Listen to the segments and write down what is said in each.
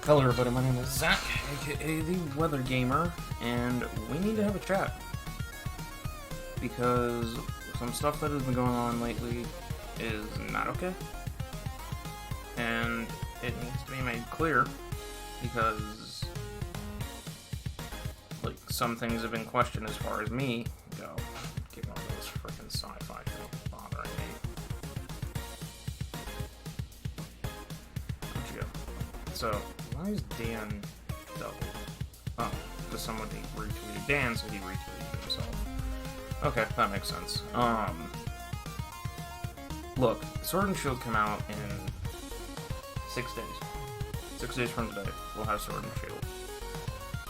Hello everybody, my name is Zach, aka the Weather Gamer, and we need to have a chat. Because some stuff that has been going on lately is not okay. And it needs to be made clear, because like some things have been questioned as far as me go. Get one of those freaking sci-fi things bothering me. Where'd you go? So, why is Dan double? Oh, because someone retweeted Dan, so he retweeted himself. Okay, that makes sense. Look, Sword and Shield come out in 6 days. 6 days from today, we'll have Sword and Shield.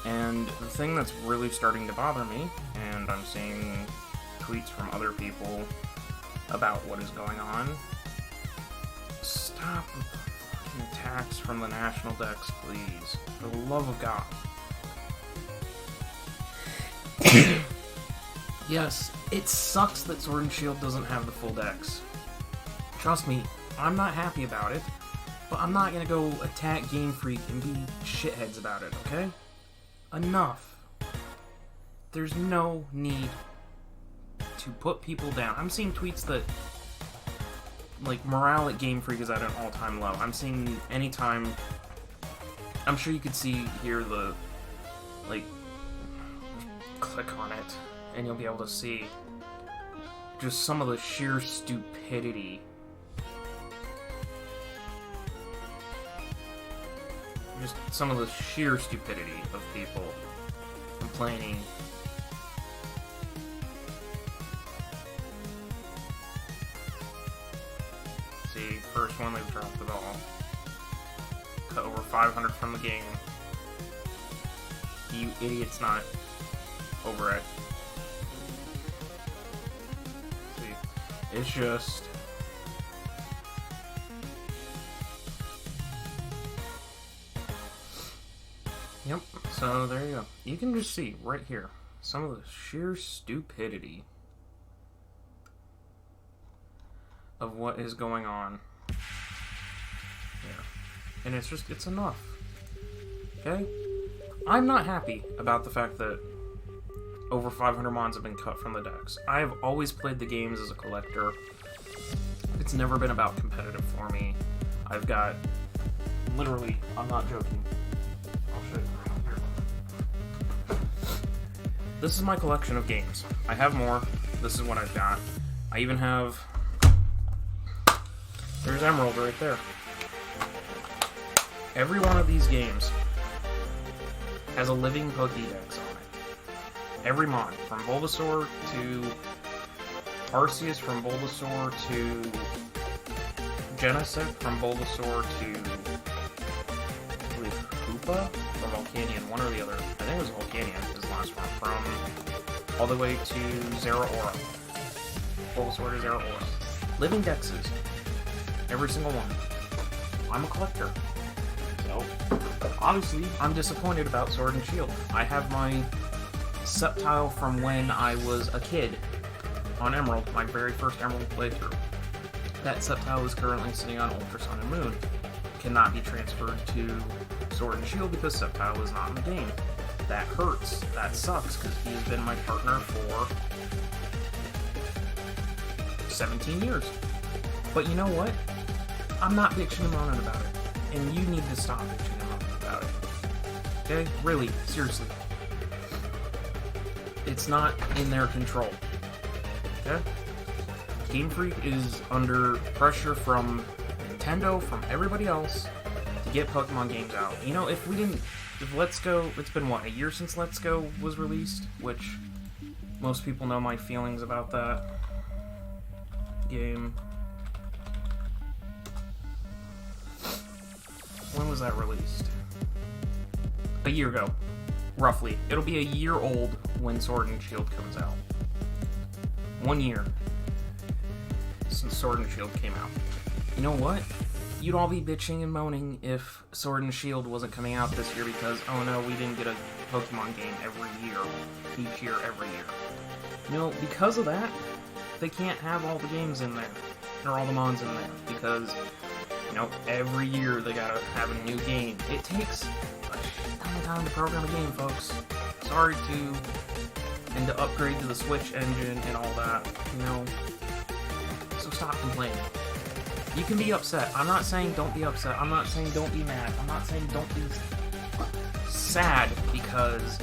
And the thing that's really starting to bother me, and I'm seeing tweets from other people about what is going on, stop the fucking attacks from the national decks, please. For the love of God. Yes, it sucks that Sword and Shield doesn't have the full decks. Trust me, I'm not happy about it, but I'm not gonna go attack Gamefreak and be shitheads about it, okay? Enough. There's no need to put people down. I'm seeing tweets that, like, morale at Gamefreak is at an all-time low. I'm seeing anytime... I'm sure you could see here the, like, click on it, and you'll be able to see just some of the sheer stupidity. Just some of the sheer stupidity of people complaining. See, first one they've dropped it all. Cut over 500 from the game. You idiot's not over it. See, it's just... Yep, so there you go. You can just see right here some of the sheer stupidity of what is going on here. And it's just, it's enough. Okay? I'm not happy about the fact that over 500 mons have been cut from the decks. I have always played the games as a collector. It's never been about competitive for me. I've got, literally, I'm not joking. I'll show you right here. This is my collection of games. I have more. This is what I've got. I even have... There's Emerald right there. Every one of these games has a living Pokédex on it. Every mon, from Bulbasaur to Arceus, from Bulbasaur to Genesect, from Bulbasaur to I believe Koopa or Volcanion, one or the other. I think it was Volcanion, his last one. From all the way to Zeraora. Bulbasaur to Zeraora. Living dexes. Every single one. I'm a collector. So, obviously, I'm disappointed about Sword and Shield. I have my Sceptile from when I was a kid on Emerald, my very first Emerald playthrough. That Sceptile is currently sitting on Ultra Sun and Moon. Cannot be transferred to Sword and Shield because Sceptile is not in the game. That hurts. That sucks, because he has been my partner for 17 years. But you know what? I'm not bitching and moaning about it. And you need to stop bitching and moaning about it. Okay? Really, seriously. It's not in their control. Okay? Gamefreak is under pressure from Nintendo, from everybody else, to get Pokemon games out. You know, if Let's Go, it's been what, a year since Let's Go was released? Which, most people know my feelings about that game. When was that released? A year ago, roughly. It'll be a year old when Sword and Shield comes out. 1 year since Sword and Shield came out. You know what? You'd all be bitching and moaning if Sword and Shield wasn't coming out this year because, oh no, we didn't get a Pokemon game every year. Each year, every year. You know, because of that, they can't have all the games in there. Or all the mons in there. Because Every year they gotta have a new game. It takes a ton of time to program a game, folks. Sorry and to upgrade to the Switch engine and all that, So stop complaining. You can be upset. I'm not saying don't be upset. I'm not saying don't be mad. I'm not saying don't be sad because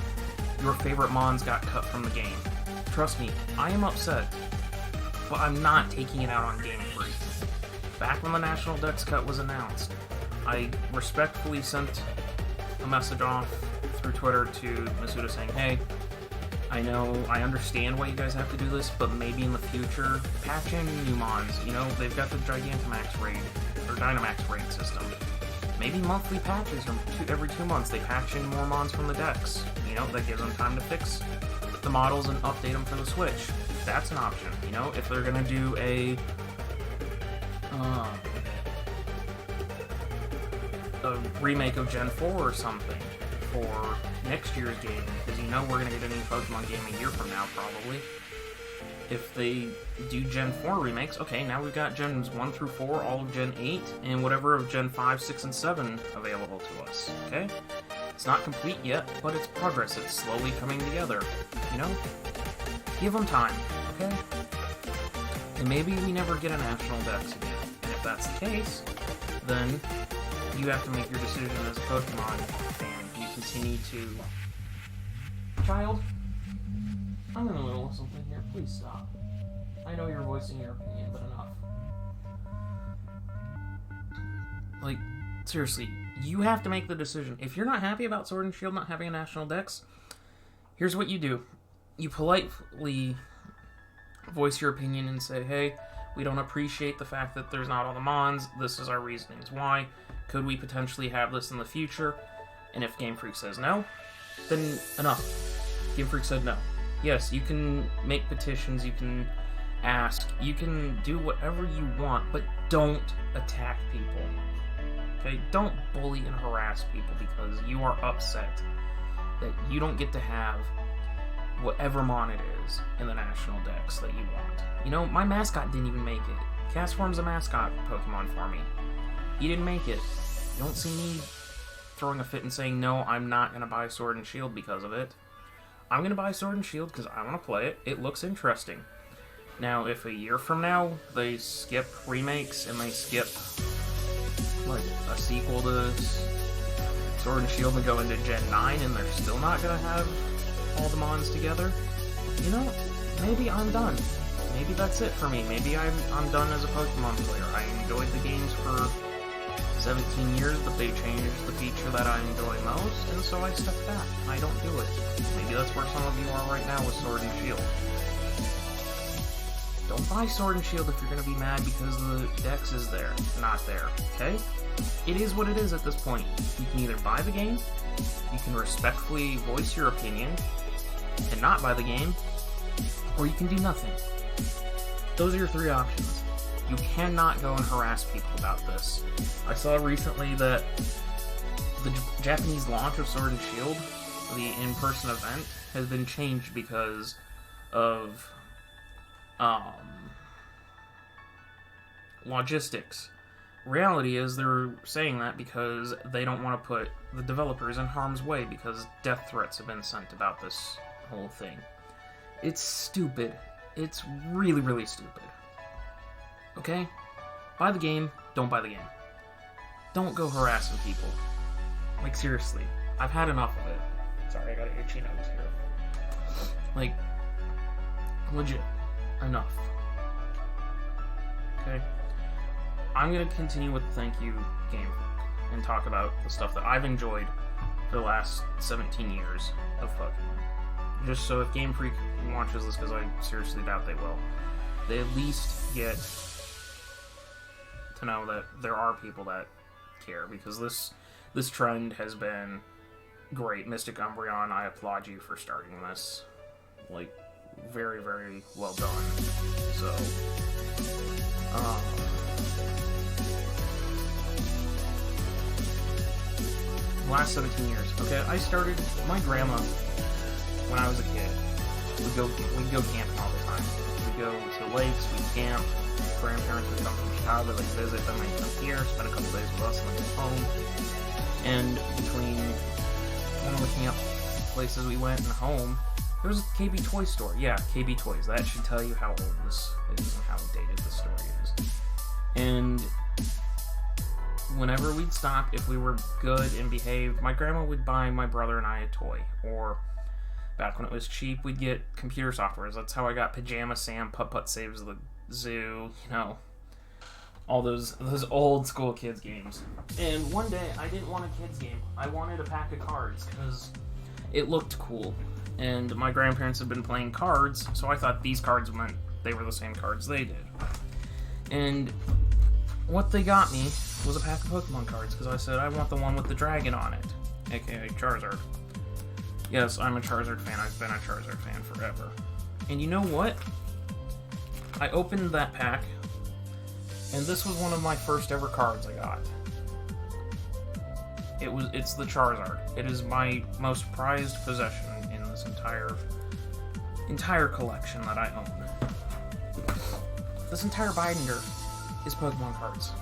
your favorite mons got cut from the game. Trust me, I am upset, but I'm not taking it out on Gamefreak. Back when the National Dex cut was announced, I respectfully sent a message off through Twitter to Masuda saying, hey, I understand why you guys have to do this, but maybe in the future, patch in new mons. They've got the Gigantamax raid, or Dynamax raid system. Maybe monthly patches every 2 months. They patch in more mons from the decks. That gives them time to fix the models and update them for the Switch. That's an option. If they're gonna do a remake of Gen 4 or something for next year's game, because we're gonna get a new Pokemon game a year from now, probably. If they do Gen 4 remakes, okay, now we've got Gens 1 through 4, all of Gen 8, and whatever of Gen 5, 6, and 7 available to us, okay? It's not complete yet, but it's progress. It's slowly coming together, Give them time, okay? And maybe we never get a National Dex again. And if that's the case, then you have to make your decision as a Pokemon fan. You continue to... Child? I'm in the middle of something here. Please stop. I know you're voicing your opinion, but enough. Seriously, you have to make the decision. If you're not happy about Sword and Shield not having a National Dex, here's what you do. You politely voice your opinion and say, hey, we don't appreciate the fact that there's not all the mons. This is our reasonings why. Could we potentially have this in the future? And if Game Freak says no, then enough. Game Freak said no. Yes, you can make petitions, you can ask, you can do whatever you want, but don't attack people. Okay? Don't bully and harass people because you are upset that you don't get to have whatever mon it is in the National Dex that you want. My mascot didn't even make it. Castform's a mascot Pokemon for me. He didn't make it. You don't see me throwing a fit and saying, no, I'm not going to buy Sword and Shield because of it. I'm going to buy Sword and Shield because I want to play it. It looks interesting. Now, if a year from now they skip remakes and they skip a sequel to Sword and Shield and go into Gen 9 and they're still not going to have all the mons together, maybe I'm done. Maybe that's it for me. Maybe I'm done as a Pokemon player. I enjoyed the games for 17 years, but they changed the feature that I enjoy most, and so I stepped back. I don't do it. Maybe that's where some of you are right now with Sword and Shield. Don't buy Sword and Shield if you're going to be mad because the Dex is there, not there, okay? It is what it is at this point. You can either buy the game, you can respectfully voice your opinion, and not buy the game, or you can do nothing. Those are your 3 options. You cannot go and harass people about this. I saw recently that the Japanese launch of Sword and Shield, the in-person event, has been changed because of logistics. Reality is they're saying that because they don't want to put the developers in harm's way because death threats have been sent about this whole thing. It's stupid. It's really, really stupid. Okay? Buy the game, don't buy the game. Don't go harassing people. Seriously. I've had enough of it. Sorry, I got an itchy nose here. Legit. Enough. Okay? I'm gonna continue with the thank you game and talk about the stuff that I've enjoyed for the last 17 years of Pokemon. Just so if Game Freak watches this, because I seriously doubt they will, they at least get to know that there are people that care, because this trend has been great. Mystic Umbreon, I applaud you for starting this. Very, very well done. So, last 17 years. Okay, I started, my grandma, when I was a kid, we'd go camping all the time. We'd go to lakes, we'd camp, grandparents would come from Chicago, they'd visit, then they'd come here, spend a couple days with us, and then go home. And between looking up places we went and home, there was a KB Toy store. Yeah, KB Toys. That should tell you how old this is and how dated the story is. And whenever we'd stop, if we were good and behaved, my grandma would buy my brother and I a toy. Or, back when it was cheap, we'd get computer softwares. That's how I got Pajama Sam, Putt Putt Saves the Zoo, you know, all those old school kids games. And one day, I didn't want a kids game. I wanted a pack of cards, because it looked cool. And my grandparents had been playing cards, so I thought these cards meant they were the same cards they did. And what they got me was a pack of Pokemon cards, because I said, I want the one with the dragon on it, aka Charizard. Yes, I'm a Charizard fan. I've been a Charizard fan forever. And you know what? I opened that pack, and this was one of my first ever cards I got. It's the Charizard. It is my most prized possession in this entire collection that I own. This entire binder is Pokemon cards.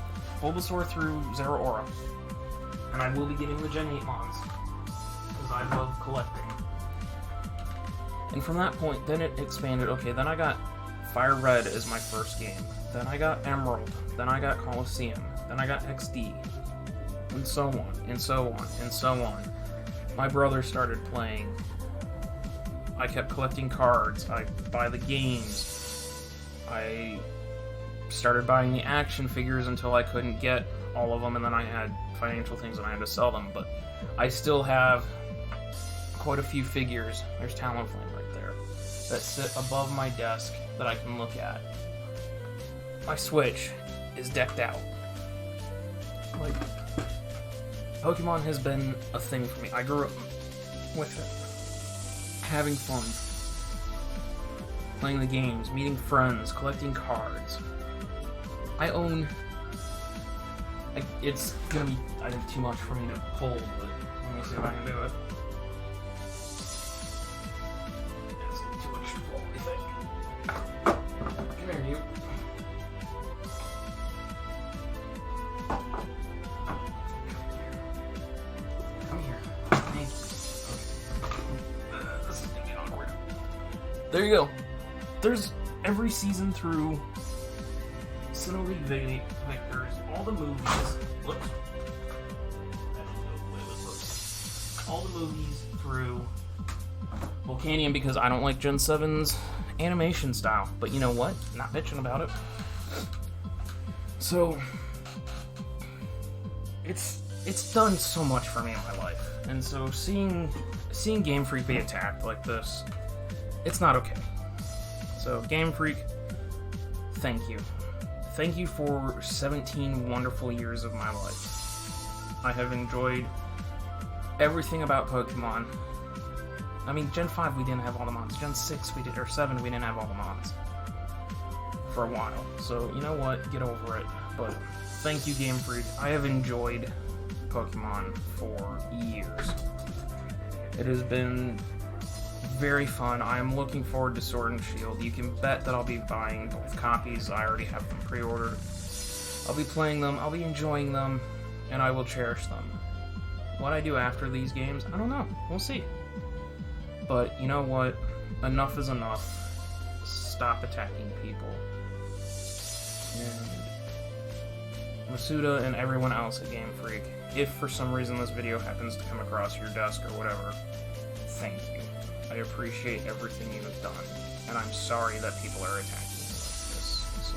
Bulbasaur through Zeraora. And I will be getting the Gen 8 Mons, because I love collecting. And from that point, then it expanded. Okay, then I got Fire Red as my first game. Then I got Emerald. Then I got Coliseum. Then I got XD. And so on, and so on, and so on. My brother started playing. I kept collecting cards. I buy the games. I started buying the action figures until I couldn't get all of them, and then I had financial things and I had to sell them. But I still have quite a few figures. There's Talonflame right there that sit above my desk that I can look at. My Switch is decked out. Like, Pokemon has been a thing for me. I grew up with it. Having fun. Playing the games, meeting friends, collecting cards. I own... it's gonna be, I think, too much for me to hold, but let me see if I can do it. It's too much to hold, I think. Come here, you. There you go. There's every season through Sinnoh League Victors, all the movies. Whoops. I don't know the way this looks. All the movies through Volcanion, because I don't like Gen 7's animation style. But you know what? Not bitching about it. So it's done so much for me in my life. And so seeing Gamefreak be attacked like this, it's not okay. So, Gamefreak, thank you. Thank you for 17 wonderful years of my life. I have enjoyed everything about Pokemon. I mean, Gen 5 we didn't have all the Mons. Gen 6 we did, or 7 we didn't have all the Mons. For a while. So, you know what? Get over it. But, thank you, Gamefreak. I have enjoyed Pokemon for years. It has been very fun. I am looking forward to Sword and Shield. You can bet that I'll be buying both copies. I already have them pre-ordered. I'll be playing them, I'll be enjoying them, and I will cherish them. What I do after these games, I don't know. We'll see. But you know what? Enough is enough. Stop attacking people. And Masuda and everyone else at Gamefreak, if for some reason this video happens to come across your desk or whatever, thank you. I appreciate everything you have done, and I'm sorry that people are attacking you like this. So,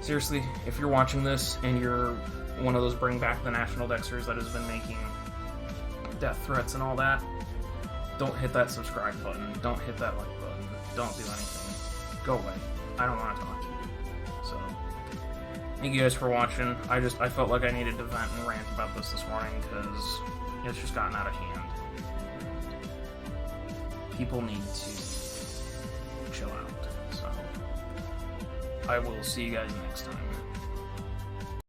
seriously, if you're watching this and you're one of those Bring Back the National Dexters that has been making death threats and all that, don't hit that subscribe button, don't hit that like button, don't do anything. Go away. I don't want to talk to you. So, thank you guys for watching. I felt like I needed to vent and rant about this morning, because it's just gotten out of hand. People need to chill out, so I will see you guys next time.